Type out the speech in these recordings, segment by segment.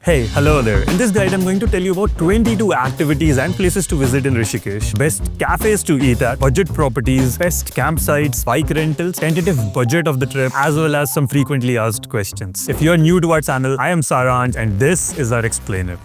Hey, hello there. In this guide, I'm going to tell you about 22 activities and places to visit in Rishikesh, best cafes to eat at, budget properties, best campsites, bike rentals, tentative budget of the trip, as well as some frequently asked questions. If you're new to our channel, I am Saranj and this is our explainer.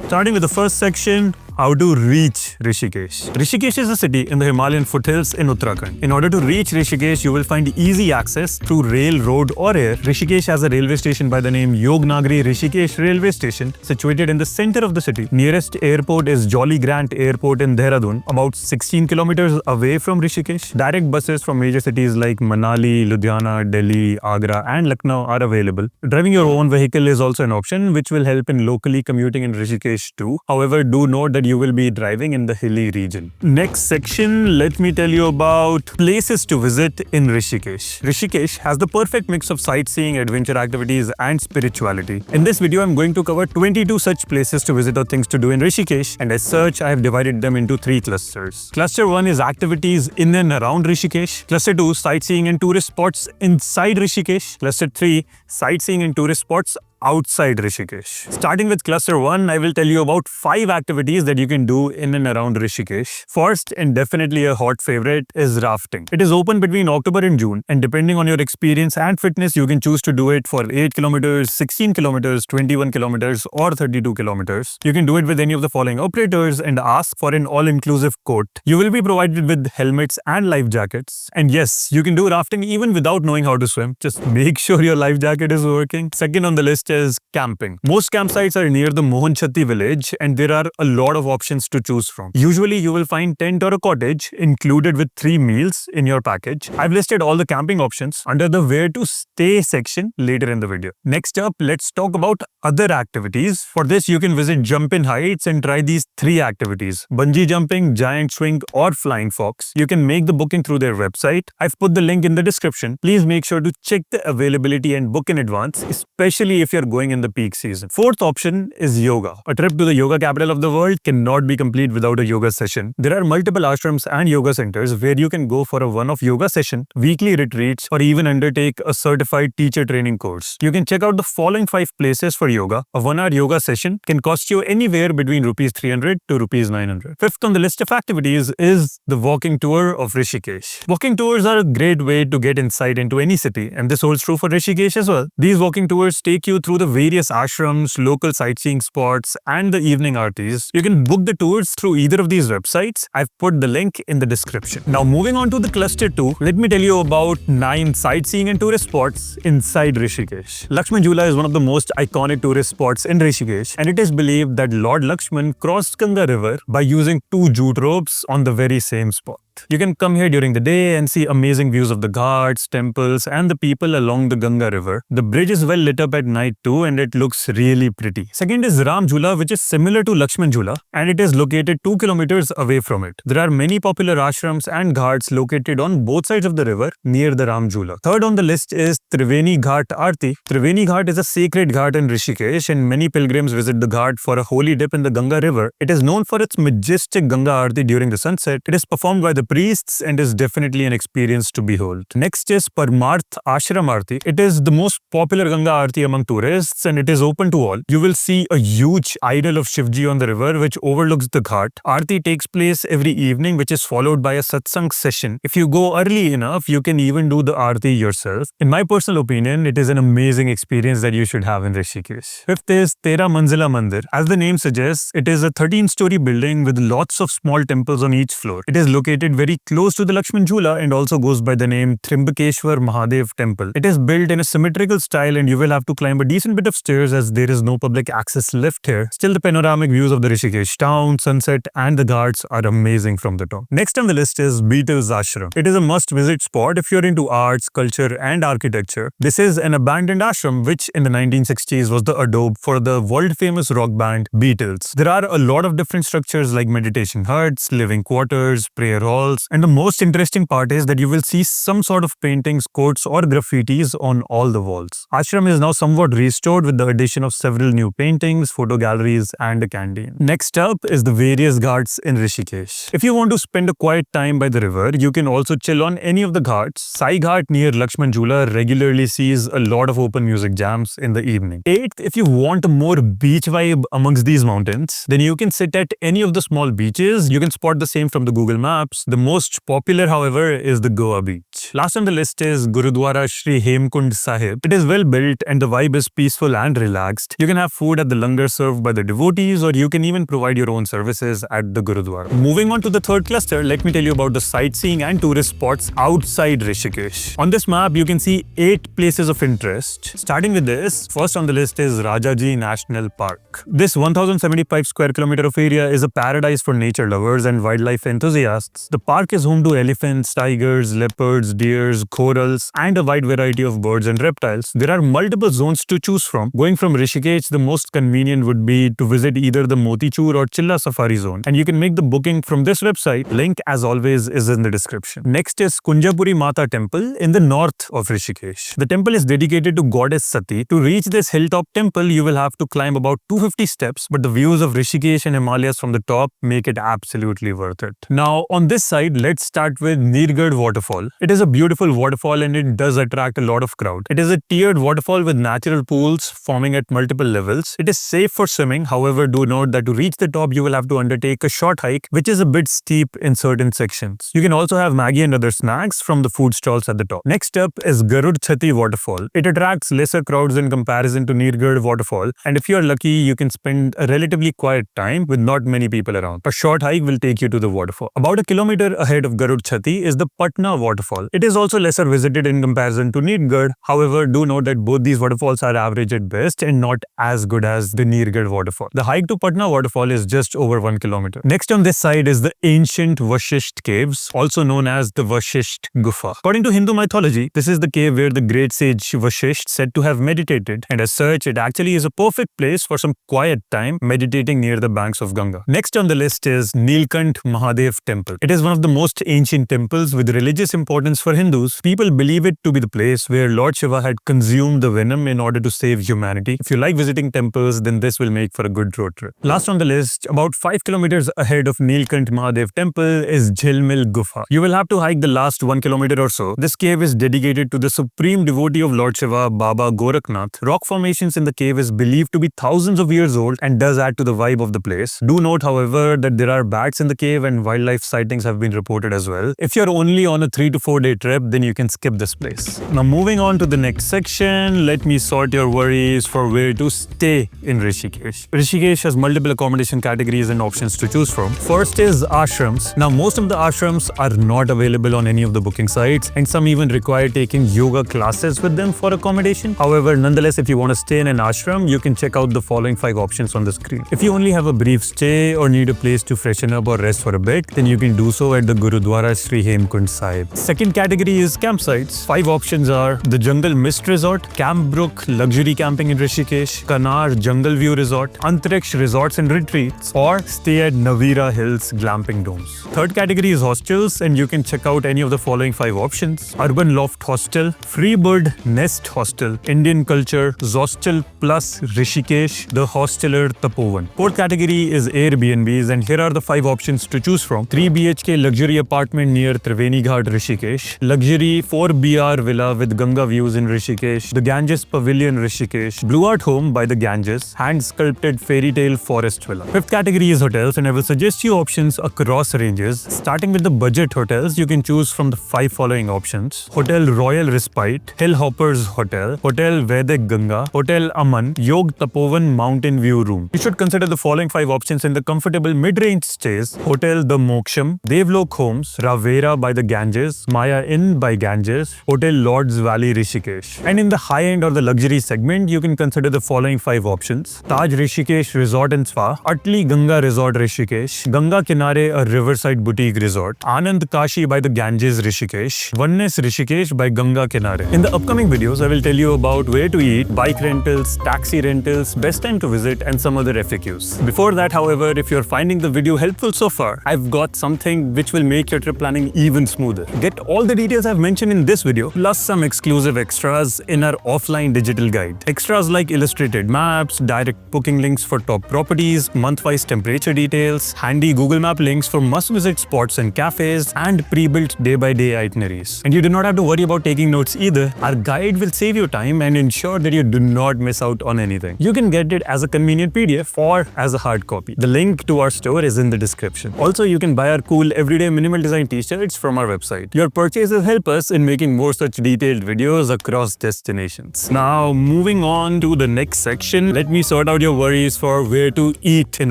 Starting with the first section, how to reach Rishikesh. Rishikesh is a city in the Himalayan foothills in Uttarakhand. In order to reach Rishikesh, you will find easy access through rail, road or air. Rishikesh has a railway station by the name Yognagri Rishikesh Railway Station, situated in the center of the city. Nearest airport is Jolly Grant Airport in Dehradun, about 16 kilometers away from Rishikesh. Direct buses from major cities like Manali, Ludhiana, Delhi, Agra and Lucknow are available. Driving your own vehicle is also an option, which will help in locally commuting in Rishikesh too. However, do note that you will be driving in the hilly region. Next section, let me tell you about places to visit in Rishikesh. Rishikesh has the perfect mix of sightseeing, adventure activities and spirituality. In this video, I'm going to cover 22 such places to visit or things to do in Rishikesh, and as such, I have divided them into 3 clusters. Cluster 1 is activities in and around Rishikesh. Cluster 2, sightseeing and tourist spots inside Rishikesh. Cluster 3, sightseeing and tourist spots outside Rishikesh. Starting with cluster 1, I will tell you about 5 activities that you can do in and around Rishikesh. First, and definitely a hot favorite, is rafting. It is open between October and June, and depending on your experience and fitness, you can choose to do it for 8 kilometers, 16 kilometers, 21 kilometers or 32 kilometers. You can do it with any of the following operators and ask for an all-inclusive quote. You will be provided with helmets and life jackets. And yes, you can do rafting even without knowing how to swim. Just make sure your life jacket is working. Second on the list is camping. Most campsites are near the Mohanchatti village and there are a lot of options to choose from. Usually you will find tent or a cottage included with 3 meals in your package. I've listed all the camping options under the where to stay section later in the video. Next up, let's talk about other activities. For this, you can visit Jumpin Heights and try these 3 activities: bungee jumping, giant swing or flying fox. You can make the booking through their website. I've put the link in the description. Please make sure to check the availability and book in advance, especially if you're going in the peak season. Fourth option is yoga. A trip to the yoga capital of the world cannot be complete without a yoga session. There are multiple ashrams and yoga centers where you can go for a one-off yoga session, weekly retreats, or even undertake a certified teacher training course. You can check out the following 5 places for yoga. A 1-hour yoga session can cost you anywhere between rupees 300 to rupees 900. Fifth on the list of activities is the walking tour of Rishikesh. Walking tours are a great way to get insight into any city, and this holds true for Rishikesh as well. These walking tours take you through the various ashrams, local sightseeing spots, and the evening aartis. You can book the tours through either of these websites. I've put the link in the description. Now moving on to the cluster 2, let me tell you about 9 sightseeing and tourist spots inside Rishikesh. Lakshman Jhula is one of the most iconic tourist spots in Rishikesh, and it is believed that Lord Lakshman crossed Ganga river by using 2 jute ropes on the very same spot. You can come here during the day and see amazing views of the ghats, temples and the people along the Ganga river. The bridge is well lit up at night too and it looks really pretty. Second is Ram Jhula, which is similar to Lakshman Jhula and it is located 2 kilometers away from it. There are many popular ashrams and ghats located on both sides of the river near the Ram Jhula. Third on the list is Triveni Ghat Aarti. Triveni Ghat is a sacred ghat in Rishikesh and many pilgrims visit the ghat for a holy dip in the Ganga river. It is known for its majestic Ganga Aarti during the sunset. It is performed by the priests and is definitely an experience to behold. Next is Parmarth Ashram Aarti. It is the most popular Ganga Aarti among tourists and it is open to all. You will see a huge idol of Shivji on the river which overlooks the ghat. Aarti takes place every evening, which is followed by a satsang session. If you go early enough, you can even do the Aarti yourself. In my personal opinion, it is an amazing experience that you should have in Rishikesh. Fifth is Tera Manzila Mandir. As the name suggests, it is a 13-story building with lots of small temples on each floor. It is located very close to the Lakshman Jhula and also goes by the name Trimbakeshwar Mahadev Temple. It is built in a symmetrical style and you will have to climb a decent bit of stairs as there is no public access lift here. Still, the panoramic views of the Rishikesh town, sunset and the ghats are amazing from the top. Next on the list is Beatles Ashram. It is a must-visit spot if you're into arts, culture and architecture. This is an abandoned ashram which in the 1960s was the adobe for the world-famous rock band Beatles. There are a lot of different structures like meditation huts, living quarters, prayer halls, waterfalls, and the most interesting part is that you will see some sort of paintings, quotes, or graffitis on all the walls. Ashram is now somewhat restored with the addition of several new paintings, photo galleries, and a canteen. Next up is the various ghats in Rishikesh. If you want to spend a quiet time by the river, you can also chill on any of the ghats. Sai Ghat near Lakshman Jhula regularly sees a lot of open music jams in the evening. 8th, if you want a more beach vibe amongst these mountains, then you can sit at any of the small beaches. You can spot the same from the Google Maps. The most popular, however, is the Goa beach. Last on the list is Gurudwara Shri Hemkund Sahib. It is well built and the vibe is peaceful and relaxed. You can have food at the langar served by the devotees, or you can even provide your own services at the Gurudwara. Moving on to the third cluster, let me tell you about the sightseeing and tourist spots outside Rishikesh. On this map, you can see 8 places of interest. Starting with this, first on the list is Rajaji National Park. This 1075 square kilometer of area is a paradise for nature lovers and wildlife enthusiasts. The park is home to elephants, tigers, leopards, deers, corals, and a wide variety of birds and reptiles. There are multiple zones to choose from. Going from Rishikesh, the most convenient would be to visit either the Motichur or Chilla Safari zone, and you can make the booking from this website. Link, as always, is in the description. Next is Kunjapuri Mata Temple in the north of Rishikesh. The temple is dedicated to goddess Sati. To reach this hilltop temple, you will have to climb about 250 steps, but the views of Rishikesh and Himalayas from the top make it absolutely worth it. Now, on this side, let's start with Nirgad Waterfall. It is a beautiful waterfall and it does attract a lot of crowd. It is a tiered waterfall with natural pools forming at multiple levels. It is safe for swimming. However, do note that to reach the top, you will have to undertake a short hike, which is a bit steep in certain sections. You can also have Maggie and other snacks from the food stalls at the top. Next up is Garud Chati Waterfall. It attracts lesser crowds in comparison to Nirgad Waterfall, and if you are lucky, you can spend a relatively quiet time with not many people around. A short hike will take you to the waterfall. About a kilometer ahead of Garud Chati is the Patna Waterfall. It is also lesser visited in comparison to Nirgad. However, do note that both these waterfalls are average at best and not as good as the Nirgad Waterfall. The hike to Patna Waterfall is just over 1 kilometer. Next on this side is the ancient Vashisht Caves, also known as the Vashisht Gufa. According to Hindu mythology, this is the cave where the great sage Vashisht said to have meditated, and as such, it actually is a perfect place for some quiet time meditating near the banks of Ganga. Next on the list is Nilkant Mahadev Temple. It is one of the most ancient temples with religious importance for Hindus. People believe it to be the place where Lord Shiva had consumed the venom in order to save humanity. If you like visiting temples, then this will make for a good road trip. Last on the list, about 5 kilometers ahead of Nilkant Mahadev Temple is Jhilmil Gufa. You will have to hike the last 1 kilometer or so. This cave is dedicated to the supreme devotee of Lord Shiva, Baba Gorakhnath. Rock formations in the cave is believed to be thousands of years old and does add to the vibe of the place. Do note, however, that there are bats in the cave and wildlife sightings have been reported as well. If you're only on a 3 to 4 day trip, then you can skip this place. Now moving on to the next section, let me sort your worries for where to stay in Rishikesh. Rishikesh has multiple accommodation categories and options to choose from. First is Ashrams. Now most of the ashrams are not available on any of the booking sites, and some even require taking yoga classes with them for accommodation. However, nonetheless, if you want to stay in an ashram, you can check out the following 5 options on the screen. If you only have a brief stay or need a place to freshen up or rest for a bit, then you can do so at the Gurudwara Shri Hemkund Sahib. Second category is campsites. 5 options are the Jungle Mist Resort, Camp Brook Luxury Camping in Rishikesh, Kanar Jungle View Resort, Antariksh Resorts and Retreats, or stay at Navira Hills Glamping Domes. Third category is hostels, and you can check out any of the following 5 options: Urban Loft Hostel, Freebird Nest Hostel, Indian Culture, Zostel Plus Rishikesh, The Hosteler Tapovan. Fourth category is Airbnbs, and here are the 5 options to choose from: 3 BHK luxury apartment near Triveni Ghat, Rishikesh, luxury 4 BR villa with Ganga views in Rishikesh, the Ganges Pavilion Rishikesh, Blue Art Home by the Ganges, hand sculpted fairy tale forest villa. Fifth category is hotels, and I will suggest you options across ranges. Starting with the budget hotels, you can choose from the 5 following options: Hotel Royal Respite, Hillhoppers Hotel, Hotel Vedic Ganga, Hotel Aman, Yog Tapovan Mountain View Room. You should consider the following 5 options in the comfortable mid-range stays: Hotel The Moksham, Devlok Homes, Ravera by the Ganges, Maya Inn by Ganges, Hotel Lords Valley Rishikesh. And in the high-end or the luxury segment, you can consider the following 5 options: Taj Rishikesh Resort and Spa, Atli Ganga Resort Rishikesh, Ganga Kinare a Riverside Boutique Resort, Anand Kashi by the Ganges Rishikesh, Oneness Rishikesh by Ganga Kinare. In the upcoming videos, I will tell you about where to eat, bike rentals, taxi rentals, best time to visit, and some other FAQs. Before that, however, if you're finding the video helpful so far, I've got something which will make your trip planning even smoother. Get all the details I've mentioned in this video, plus some exclusive extras in our offline digital guide. Extras like illustrated maps, direct booking links for top properties, month-wise temperature details, handy Google Map links for must-visit spots and cafes, and pre-built day-by-day itineraries. And you do not have to worry about taking notes either. Our guide will save you time and ensure that you do not miss out on anything. You can get it as a convenient PDF or as a hard copy. The link to our store is in the description. Also, you can buy our cool everyday minimal design t-shirts from our website. Your purchases help us in making more such detailed videos across destinations. Now, moving on to the next section, let me sort out your worries for where to eat in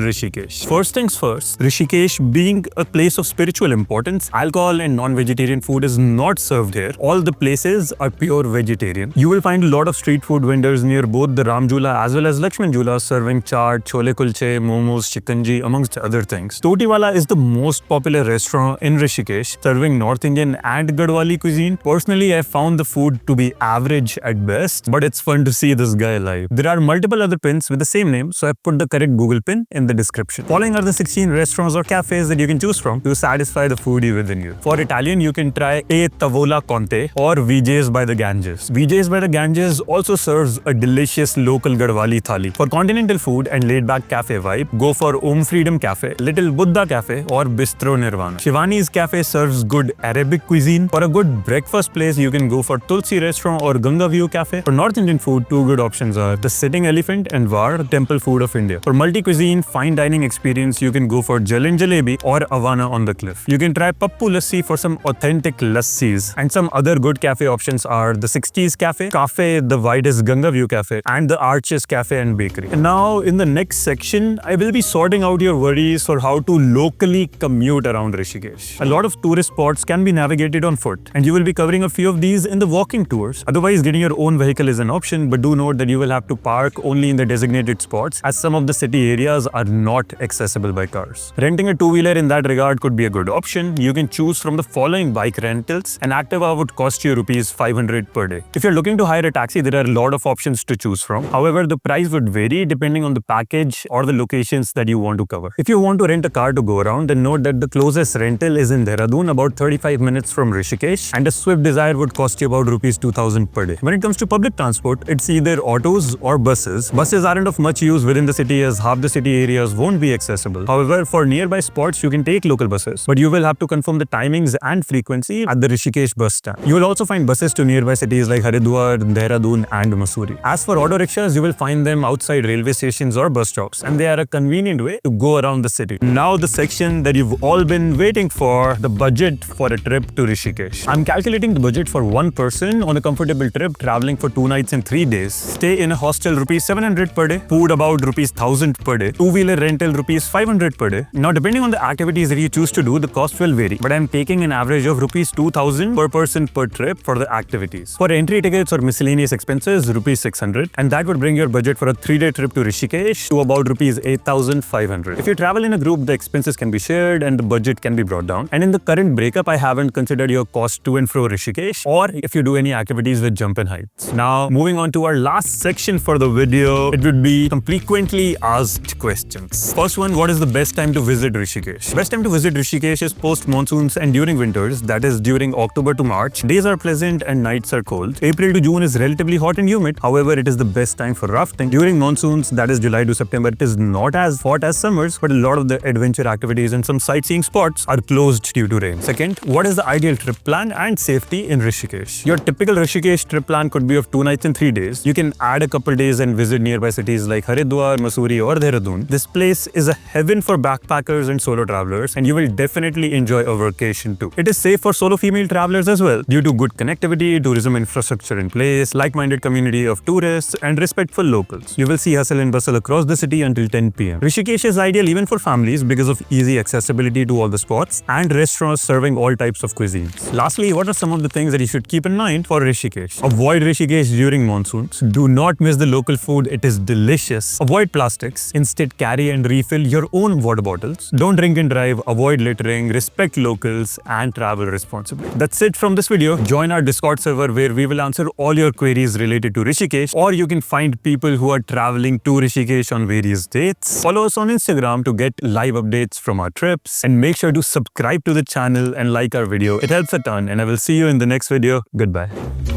Rishikesh. First things first, Rishikesh being a place of spiritual importance, alcohol and non-vegetarian food is not served here. All the places are pure vegetarian. You will find a lot of street food vendors near both the Ram Jhula as well as Lakshman Jhula serving chaat, chole kulche, momos, chikanji, amongst other things. Totiwala is the most popular restaurant in Rishikesh, serving North Indian and Gadwali cuisine. Personally, I found the food to be average at best, but it's fun to see this guy live. There are multiple other pins with the same name, so I put the correct Google pin in the description. Following are the 16 restaurants or cafes that you can choose from to satisfy the foodie within you. For Italian, you can try A Tavola Conte or VJ's by the Ganges. VJ's by the Ganges also serves a delicious local Gadwali thali. For continental food and laid-back cafe vibe, go for Om Freedom Cafe, Little Buddha Cafe or Bistro Nirvana. Shivani's Cafe serves good Arabic cuisine. For a good breakfast place, you can go for Tulsi Restaurant or Ganga View Cafe. For North Indian food, two good options are the Sitting Elephant and Var, Temple Food of India. For multi-cuisine, fine dining experience, you can go for Jalin Jalebi or Avana on the Cliff. You can try Pappu Lassi for some authentic lassis. And some other good cafe options are the 60s Cafe, the widest Ganga View Cafe, and the Arches Cafe and Bakery. And now, in the next section, I will be sorting out your worries for how to locally commute around Rishikesh. A lot of tourist spots can be navigated on foot, and you will be covering a few of these in the walking tours. Otherwise, getting your own vehicle is an option, but do note that you will have to park only in the designated spots, as some of the city areas are not accessible by cars. Renting a two-wheeler in that regard could be a good option. You can choose from the following bike rentals. An Activa would cost you rupees 500 per day. If you're looking to hire a taxi, there are a lot of options to choose from. However, the price would vary depending on the package or the locations that you want to cover. If you want to rent a car to go around, then note that the closest rental is in Dehradun, about 35 minutes from Rishikesh, and a Swift Desire would cost you about rupees 2000 per day. When it comes to public transport, it's either autos or buses. Buses aren't of much use within the city as half the city areas won't be accessible. However, for nearby spots, you can take local buses, but you will have to confirm the timings and frequency at the Rishikesh bus stand. You will also find buses to nearby cities like Haridwar, Dehradun, and Mussoorie. As for auto rickshaws, you will find them outside railway stations or bus stops, and they are a convenient way to go around the city. Now the section that you've all been waiting for, the budget for a trip to Rishikesh. I'm calculating the budget for one person on a comfortable trip traveling for 2 nights and 3 days. Stay in a hostel rupees 700 per day, food about rupees 1000 per day, two-wheeler rental rupees 500 per day. Now depending on the activities that you choose to do, the cost will vary, but I'm taking an average of rupees 2000 per person per trip for the activities. For entry tickets or miscellaneous expenses, rupees 600, and that would bring your budget for a 3-day trip to Rishikesh to about rupees 8500. If you travel in a group, the expenses can be shared and the budget can be brought down. And in the current breakup, I haven't considered your cost to and fro Rishikesh, or if you do any activities with jump and heights. Now, moving on to our last section for the video, it would be some frequently asked questions. First one, what is the best time to visit Rishikesh? Best time to visit Rishikesh is post-monsoons and during winters, that is during October to March. Days are pleasant and nights are cold. April to June is relatively hot and humid. However, it is the best time for rafting. During monsoons, that is July to September, it is not as hot as summers, but a lot of the adventure activities and some sightseeing spots are closed due to rain. Second, what is the ideal trip plan and safety in Rishikesh? Your typical Rishikesh trip plan could be of 2 nights and 3 days. You can add a couple days and visit nearby cities like Haridwar, Mussoorie or Dehradun. This place is a heaven for backpackers and solo travelers, and you will definitely enjoy a vacation too. It is safe for solo female travelers as well due to good connectivity, tourism infrastructure in place, like-minded community of tourists and respectful locals. You will see hustle and bustle across the city until 10 p.m. Rishikesh is ideal even for families because of easy accessibility to all the spots and restaurants serving all types of cuisines. Lastly, what are some of the things that you should keep in mind for Rishikesh? Avoid Rishikesh during monsoons. Do not miss the local food. It is delicious. Avoid plastics. Instead, carry and refill your own water bottles. Don't drink and drive. Avoid littering. Respect locals and travel responsibly. That's it from this video. Join our Discord server where we will answer all your queries related to Rishikesh, or you can find people who are traveling to Rishikesh on various dates. Follow us on Instagram to get live updates from our trips, and make sure to subscribe to the channel and like our video. It helps a ton, and I will see you in the next video. Goodbye.